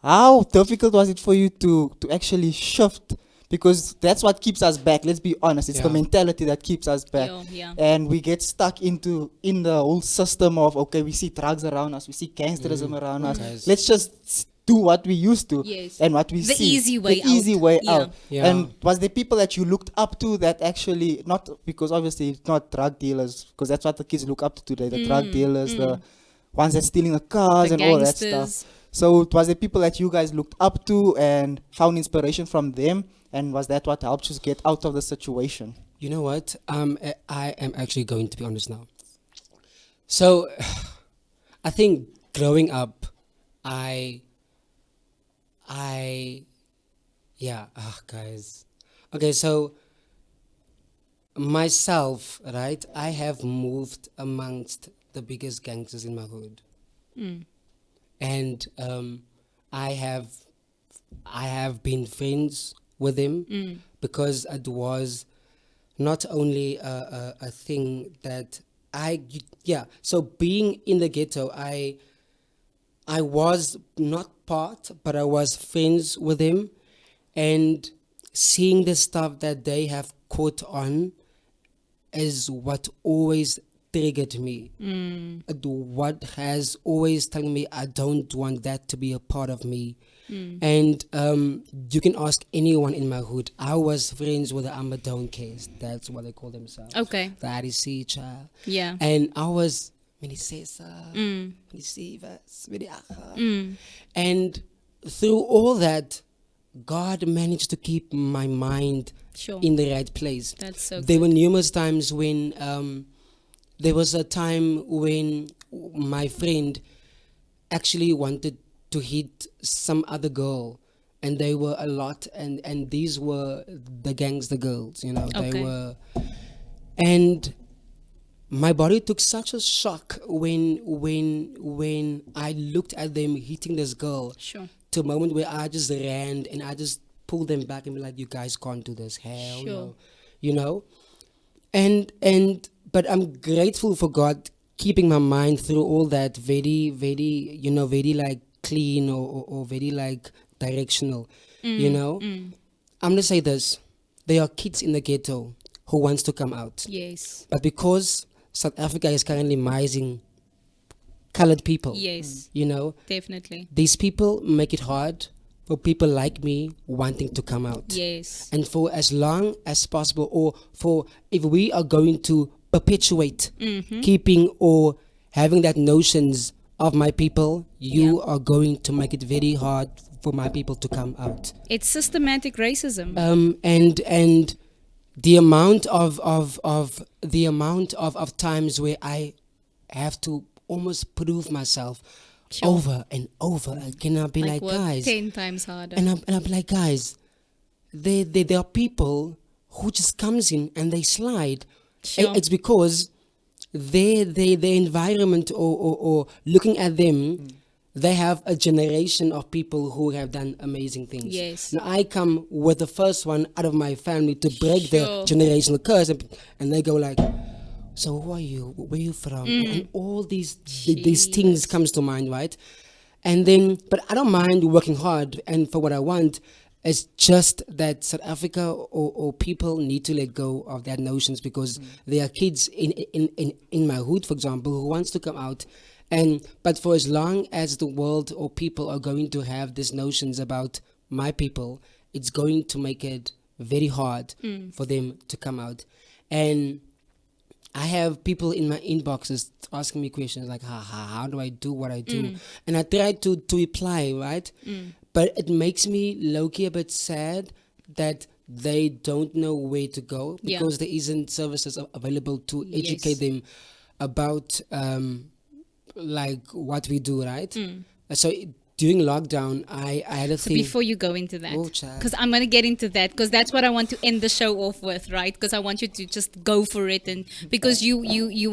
How difficult was it for you to actually shift? Because that's what keeps us back. Let's be honest. It's the mentality that keeps us back. Yeah. And we get stuck in the whole system of, okay, we see drugs around us, we see gangsterism around us. Yes. Let's just do what we used to Yes. and what we The see. easy way The easy out. way Yeah. out. Yeah. And was there people that you looked up to that actually, not because obviously it's not drug dealers, because that's what the kids look up to today, the drug dealers, the ones that stealing the cars The and all that gangsters. stuff. So was there people that you guys looked up to and found inspiration from them? And was that what helped you get out of the situation? You know what? I am actually going to be honest now. So, I think growing up, guys. Okay, so myself, right? I have moved amongst the biggest gangsters in my hood, and I have been friends with him because it was not only a thing that so being in the ghetto, I was not part, but I was friends with him, and seeing the stuff that they have caught on is what always triggered me. What has always telling me I don't want that to be a part of me. And you can ask anyone in my hood. I was friends with the Amadon case. That's what they call themselves. Okay. The IDC child. Yeah. And I was and through all that, God managed to keep my mind Sure. in the right place. That's so There good. were numerous times when there was a time when my friend actually wanted to hit some other girl, and they were a lot, and these were the gangster girls, you know. Okay. They were, and my body took such a shock when I looked at them hitting this girl. Sure. To a moment where I just ran and I just pulled them back and be like, "You guys can't do this, hell Sure. no," you know. But I'm grateful for God keeping my mind through all that very like clean or very like directional, you know. I'm gonna say this: there are kids in the ghetto who wants to come out, Yes. but because South Africa is currently mising colored people, Yes. you know, Definitely. these people make it hard for people like me wanting to come out. Yes. And for as long as possible, or for if we are going to perpetuate keeping or having that notions of my people, you are going to make it very hard for my people to come out. It's systematic racism. And the amount of times where I have to almost prove myself over and over again. I'll be like, work guys, 10 times harder. and I'll be like, guys, there are people who just comes in and they slide. Sure. It's because the environment or looking at them, they have a generation of people who have done amazing things. Yes. Now I come with the first one out of my family to break the Sure. generational curse, and they go like, so who are you? Where are you from? And all these things comes to mind, right? And then, but I don't mind working hard and for what I want. It's just that South Africa or people need to let go of that notions, because there are kids in my hood, for example, who wants to come out. But for as long as the world or people are going to have these notions about my people, it's going to make it very hard for them to come out. And I have people in my inboxes asking me questions like, how do I do what I do? And I try to reply, right? But it makes me low-key a bit sad that they don't know where to go, because there isn't services available to educate them about like what we do, right? So during lockdown, I had a So thing. before you go into that, Oh, child. because I'm going to get into that, because that's what I want to end the show off with, right? Because I want you to just go for it, and because you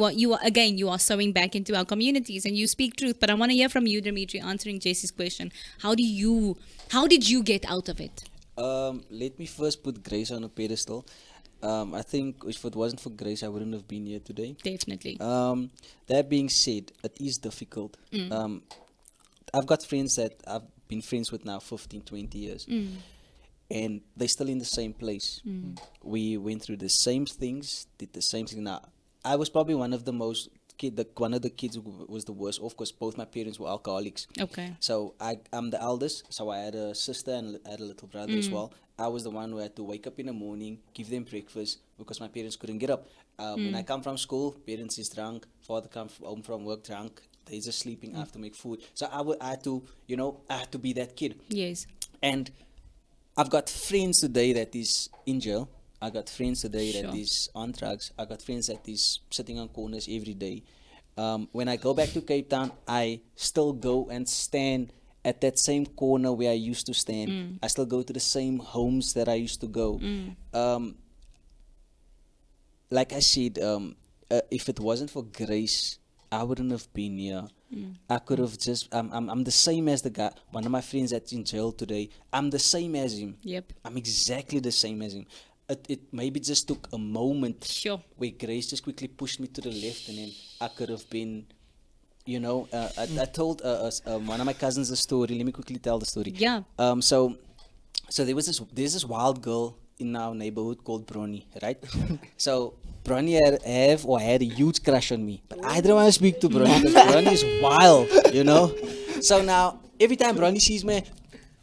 are again, you are sewing back into our communities and you speak truth. But I want to hear from you, Dimitri, answering Jesse's question. How did you get out of it? Let me first put Grace on a pedestal. I think if it wasn't for Grace, I wouldn't have been here today. Definitely. That being said, it is difficult. I've got friends that I've been friends with now 15, 20 years. And they're still in the same place. We went through the same things, did the same thing. Now, I was probably one of the kids who was the worst off, because both my parents were alcoholics. Okay. So I'm the eldest, so I had a sister and I had a little brother as well. I was the one who had to wake up in the morning, give them breakfast, because my parents couldn't get up. When I come from school, parents is drunk, father comes home from work drunk, they're just sleeping, I have to make food. So I had to be that kid. Yes. And I've got friends today that is in jail. I got friends today that Sure. is on drugs. I got friends that is sitting on corners every day. When I go back to Cape Town, I still go and stand at that same corner where I used to stand. I still go to the same homes that I used to go. Like I said, if it wasn't for Grace, I wouldn't have been here. I could have just, I'm the same as the guy, one of my friends that's in jail today. I'm the same as him. Yep. I'm exactly the same as him. It maybe just took a moment Sure. where Grace just quickly pushed me to the left, and then I could have been, I told one of my cousins a story. Let me quickly tell the story. Yeah. So there's this wild girl in our neighborhood called Bronnie, right? So Bronnie had a huge crush on me, but I didn't want to speak to Bronnie because Bronnie is wild, So now every time Bronnie sees me,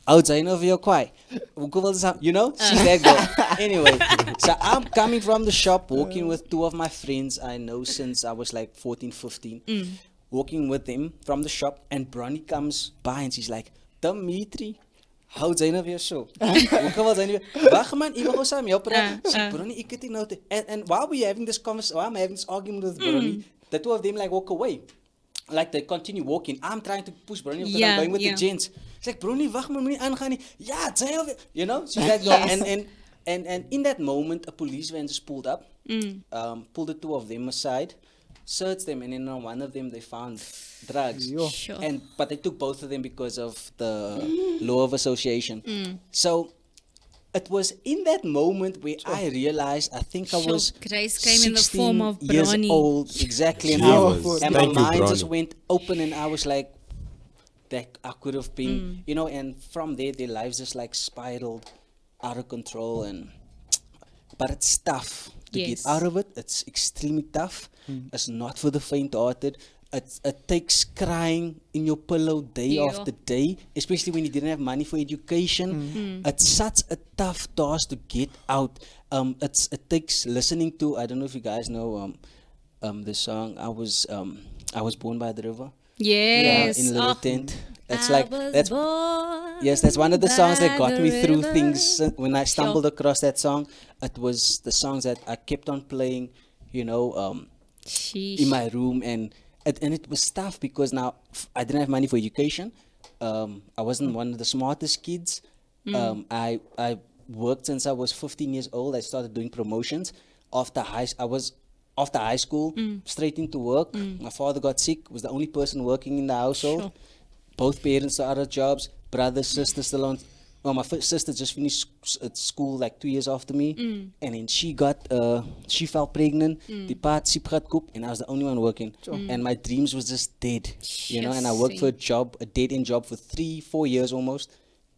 outside of your quiet, she's that girl. Anyway, so I'm coming from the shop, walking with two of my friends I know since I was like 14, 15. Walking with them from the shop, and Bronnie comes by and she's like, Dimitri, hou jy nou weer so? Hoekom wil jy nie weer? Wag man, ek wil gou saam jou praat. So Bronnie, ek het nie nou te... And while we're having this conversation, while I'm having this argument with Bronnie, the two of them like walk away. Like they continue walking. I'm trying to push Bronnie because I'm going with the gents. It's like, Bronnie, wag man, moenie aangaan nie. Ja, jy alweer. She's that girl. And in that moment, a police van just pulled up, pulled the two of them aside, searched them, and then on one of them they found drugs. Sure. But they took both of them because of the law of association. So it was in that moment where I realized, I think I was Grace came in the form 16 of years Bronnie. old, exactly, and Thank my you, mind Bronnie. just went open, and I was like, that I could have been, and from there their lives just like spiraled out of control, but it's tough to Yes. get out of it. It's extremely tough. It's not for the faint-hearted. It takes crying in your pillow day after day, especially when you didn't have money for education. It's such a tough task to get out. It takes listening to, I don't know if you guys know the song I was born by the river. Yes. in Little Oh, Tent. That's I like was that's born yes, that's one of the songs that by got the me through river. things. When I stumbled Sure. across that song, it was the songs that I kept on playing, you know, in Sheesh. my room, and it was tough because now I didn't have money for education. I wasn't one of the smartest kids. I worked since I was 15 years old. I started doing promotions after high school, straight into work. My father got sick. Was the only person working in the household. Sure. Both parents are out of jobs. Brothers, sisters still on. Well, my first sister just finished school like 2 years after me, and then she fell pregnant. The part she got coop, and I was the only one working. And my dreams was just dead, you know. And I worked for a dead end job for 3-4 years almost,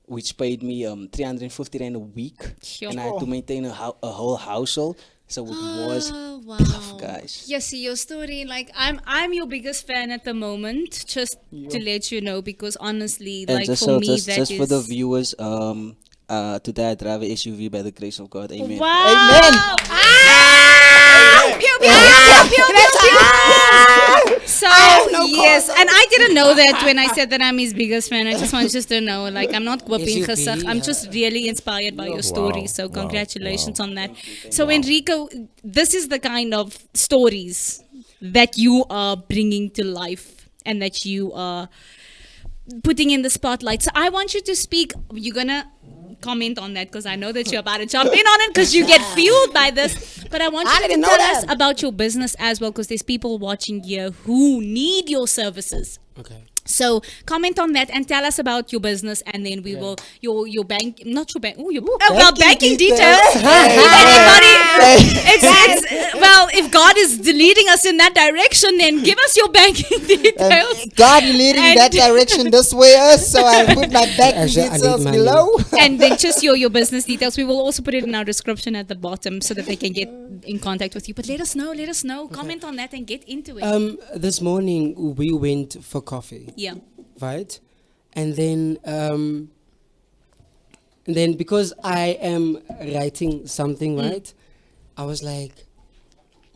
which paid me 350 rand a week, Sure. and I had to maintain a whole household. So it was Oh, wow. tough, guys. Yeah, see your story. Like I'm your biggest fan at the moment. Just to let you know, because honestly, And like just for so me, just, that just is for the viewers, today I drive a SUV by the grace of God. Amen. wow. Amen. Ah! Pew, pew, pew, pew, pew, pew. So yes, and I didn't know that when I said that I'm his biggest fan. I just want you to know, like I'm not whooping SUV, gesag. I'm yeah. just really inspired by your story. Wow, So wow, congratulations wow. on that. So Enrico, this is the kind of stories that you are bringing to life and that you are putting in the spotlight. So I want you to speak. You're gonna comment on that because I know that you're about to jump in on it because you get fueled by this. But I want you to tell us about your business as well, because there's people watching here who need your services. Okay. So comment on that and tell us about your business, and then we will your bank, not your bank. Banking details. If anybody, well, if God is leading us in that direction, then give us your banking details. God leading And- that direction this way, so I'll put my bank Actually, I need details money. below. And then just your business details. We will also put it in our description at the bottom so that they can get in contact with you. But let us know. Comment on that and get into it. This morning we went for coffee, Yeah. right? And then because I am writing something, right? I was like,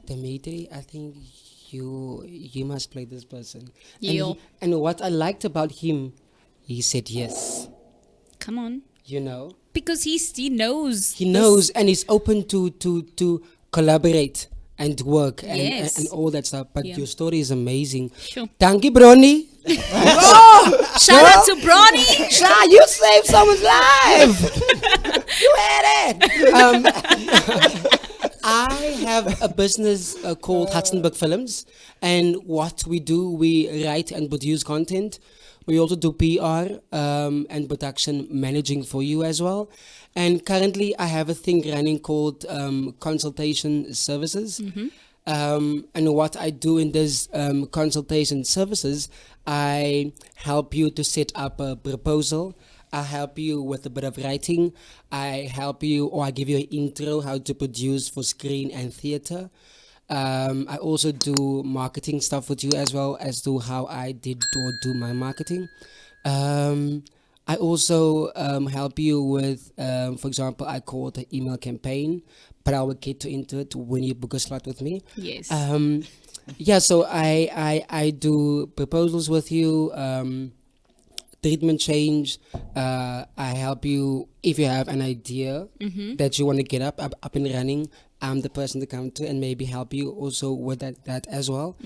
Dimitri, I think you must play this person. Yeah. And what I liked about him, he said yes. Come on. You know, Because he knows. he knows, and he's open to collaborate and work Yes. and all that stuff. But Yeah. your story is amazing. Sure. Thank you, Bronny. Shout out to Bronny. Sha, you saved someone's life. You had it. I have a business called hatzenbergfilms, and what we do, we write and produce content. We also do PR and production managing for you as well. And currently, I have a thing running called consultation services. And what I do in this consultation services, I help you to set up a proposal. I help you with a bit of writing. I help you, or I give you an intro how to produce for screen and theater. I also do marketing stuff with you as well as to how I did or do my marketing. I also help you with, for example, I call it an email campaign, but I will get into it when you book a slot with me. Yes. Yeah, so I do proposals with you, treatment change. I help you if you have an idea that you want to get up and running. I'm the person to come to and maybe help you also with that as well.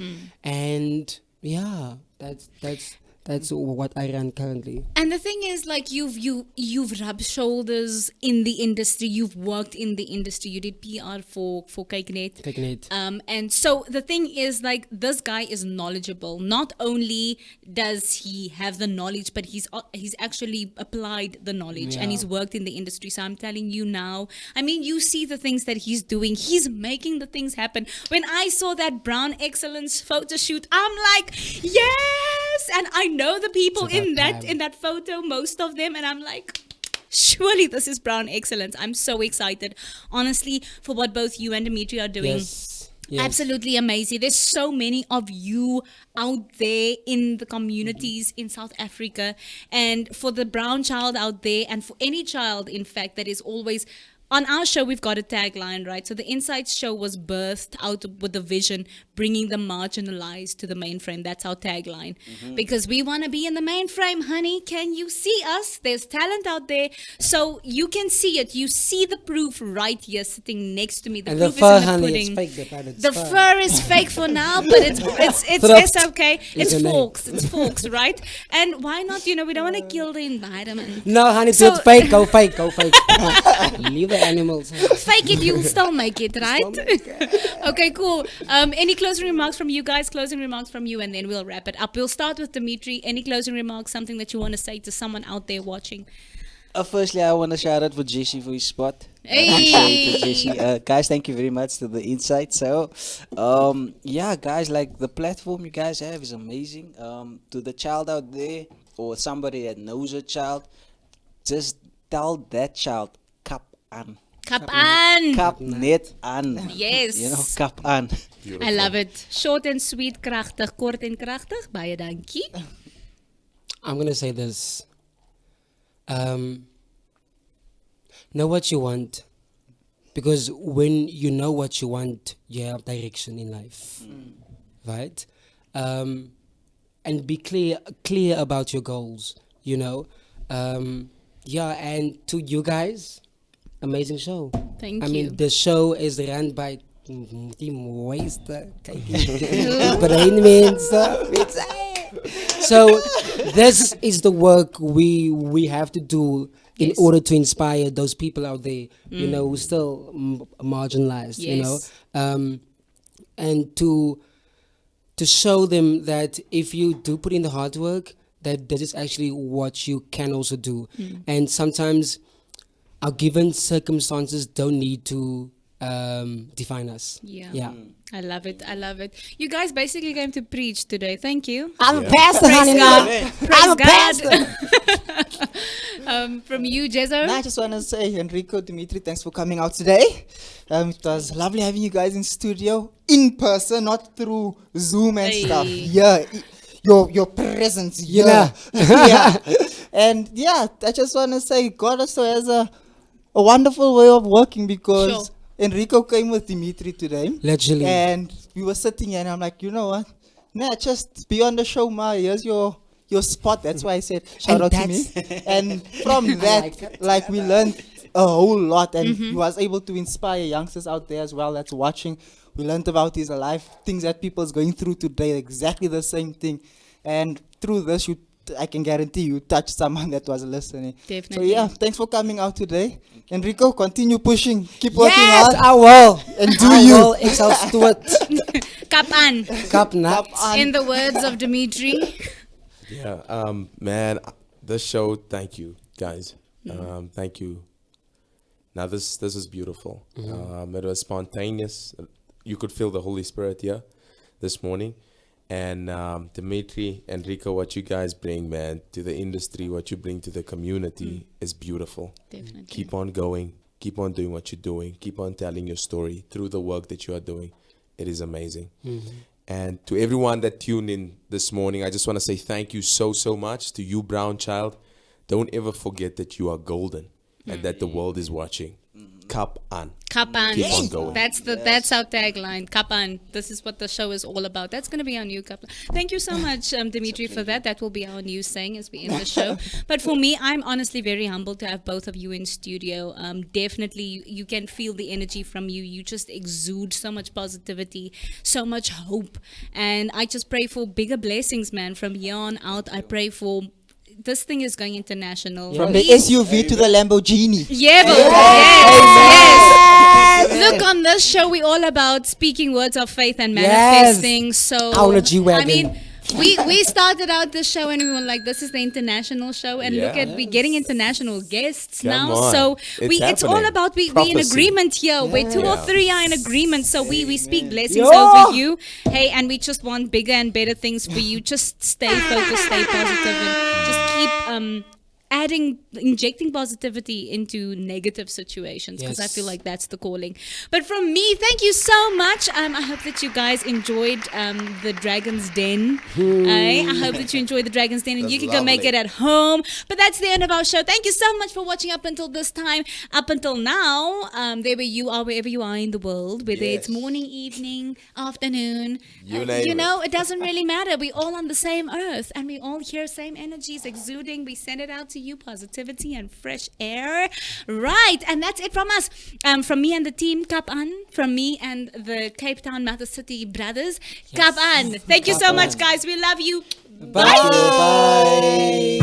And yeah, that's what I run currently. And the thing is, like you've rubbed shoulders in the industry. You've worked in the industry. You did PR for Kijknet. Kijknet. And so the thing is, like, this guy is knowledgeable. Not only does he have the knowledge, but he's actually applied the knowledge and he's worked in the industry. So I'm telling you now. I mean, you see the things that he's doing. He's making the things happen. When I saw that Brown Excellence photo shoot, I'm like, yes, and I know the people It's about in that photo, most of them, and I'm like, surely this is Brown Excellence. I'm so excited, honestly, for what both you and Dimitri are doing. Yes. Absolutely amazing. There's so many of you out there in the communities in South Africa, and for the brown child out there, and for any child, in fact, that is always on our show, we've got a tagline, right? So the Insights show was birthed out with the vision, bringing the marginalized to the mainframe. That's our tagline. Because we want to be in the mainframe, honey. Can you see us? There's talent out there. So you can see it. You see the proof right here sitting next to me. The And proof the fur, is in the honey, pudding. it's fake. The fur is fake for now, but it's okay. It's your name. folks. It's folks, right? And why not? We don't want to kill the environment. No, honey, So- do it fake. Go fake. Leave the animals. Fake it, you'll still make it, right? Okay, cool. Any closing remarks from you guys? Closing remarks from you, and then we'll wrap it up. We'll start with Dimitri. Any closing remarks? Something that you want to say to someone out there watching? Firstly, I want to shout out for Jesse for his spot. Hey. Appreciate it, Jesse. Guys, thank you very much to the Insight. So, yeah, guys, like the platform you guys have is amazing. To the child out there or somebody that knows a child, just tell that child, kap aan. Kapan. Kap net aan. Yes. Kap aan. I love it. Short and sweet, kragtig, kort en kragtig. Baie dankie. I'm gonna say this. Know what you want, because when you know what you want, you have direction in life, right? And be clear about your goals. Yeah, and to you guys, amazing show. Thank I you. mean, the show is run by Team Waste. Brain mensen. So this is the work we have to do in Yes. order to inspire those people out there, who still marginalized, Yes. and to show them that if you do put in the hard work, that is actually what you can also do. And sometimes our given circumstances don't need to define us. Yeah. I love it. I love it. You guys basically came to preach today. Thank you. I'm a pastor, Praise honey. God. Now. Praise I'm a God. From you, Jezo. I just want to say, Enrico, Dimitri, thanks for coming out today. It was lovely having you guys in studio, in person, not through Zoom and Hey. stuff. Yeah, your presence. Yeah. Yeah. And yeah, I just want to say, God also has a wonderful way of working, because Sure. Enrico came with Dimitri today. Literally. And we were sitting here and I'm like, you know what? Nah, just be on the show, Ma. Here's your spot. That's why I said shout And out to me. And from that, like we learned a whole lot, and he was able to inspire youngsters out there as well that's watching. We learned about his life, things that people's going through today, exactly the same thing. And through this, I can guarantee you touched someone that was listening. Definitely. So yeah, thanks for coming out today. Enrico, continue pushing. Keep working Yes, hard. I will. And do I you. will. Ek sal stoot. Kapan. Kap nat. In the words of Dimitri. Yeah, man, this show, thank you, guys. Thank you. Now, this is beautiful. It was spontaneous. You could feel the Holy Spirit here this morning. And Dimitri, Enrico, what you guys bring, man, to the industry, what you bring to the community is beautiful. Definitely. Keep on going. Keep on doing what you're doing. Keep on telling your story through the work that you are doing. It is amazing. And to everyone that tuned in this morning, I just want to say thank you so much to you, Brown Child. Don't ever forget that you are golden and that the world is watching. Kap aan. Kapan. Keep on going. That's our tagline. Kapan. This is what the show is all about. That's going to be our new Kapan. Thank you so much, Dimitri, for that. That will be our new saying as we end the show. But for me, I'm honestly very humbled to have both of you in studio. Definitely, you can feel the energy from you. You just exude so much positivity, so much hope. And I just pray for bigger blessings, man. From here on out, I pray for... This thing is going international. From the Please- SUV to the Lamborghini. Yeah, but yes. Look, on this show, we're all about speaking words of faith and manifesting. So, I want a G-Wagon. I mean, we started out this show and we were like, this is the international show, and look at we're getting international guests Come now. on. So It's all happening. about we in Prophecy. agreement here. Where two or Yeah. three are in agreement, so we speak blessings over you. Hey, and we just want bigger and better things for you. Just stay focused, stay positive, and just keep injecting positivity into negative situations, because I feel like that's the calling. But from me, thank you so much. I hope that you guys enjoyed the Dragon's Den. I hope that you enjoyed the Dragon's Den, and you can go make it at home. But that's the end of our show. Thank you so much for watching up until this time. Up until now, wherever you are in the world, whether it's morning, evening, afternoon, it doesn't really matter. We're all on the same earth, and we all hear same energies exuding. We send it out to you, positivity and fresh air. Right, and that's it from us. From me and the team, Kap An. From me and the Cape Town Mother City brothers, Kap An. Thank you so much, guys. We love you. Bye. Bye.